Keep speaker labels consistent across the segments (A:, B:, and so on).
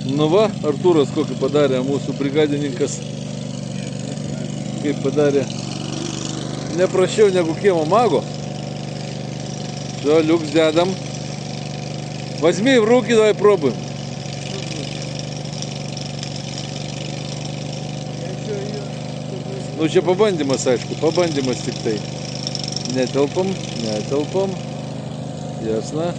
A: Nu va, Artūras kokį padarė mūsų brigadininkas. Kaip padarė. Neprašiau negu kiemo mago. Все, люкс дядам. Возьми в руки, давай пробуем. Nu čia pabandymas, aišku, pabandymas tik tai. Netelpam, netelpam. Jasna.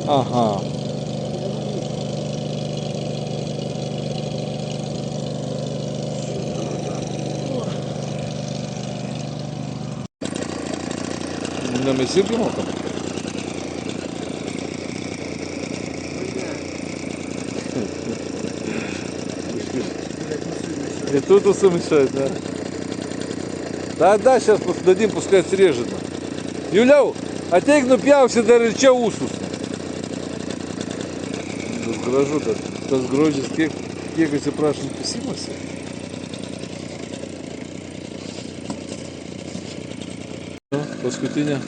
A: Aha. Ne, mes irgi mokam. И тут усумешает, да? Да, сейчас дадим, пускай срежет. Юляу, ateik nupjausi dar ir čia ūsus. Tas gražu, tas grožis, kiek atsiprašant pasimasi. Paskutinė.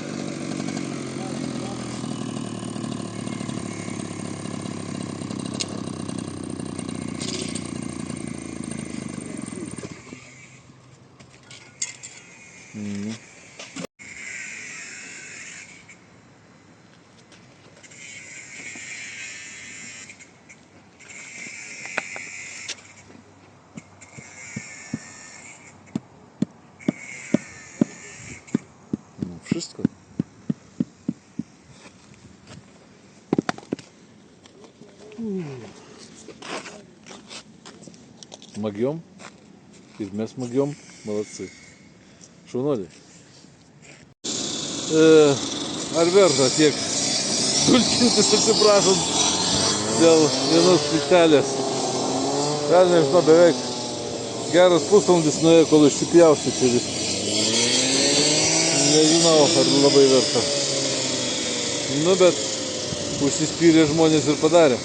A: Wszystko. Смогем. Ir mes smogėm. Молодцы. Šaunuoliai. Ar verta tiek dulkintis, atsiprašant, dėl vienos plytelės? Gal nežinau, beveik geras pusvalandis nuėjo, kol išsipjaustyti. Nežinau, ar labai verta. Nu, bet užsispyrė žmonės ir padarė.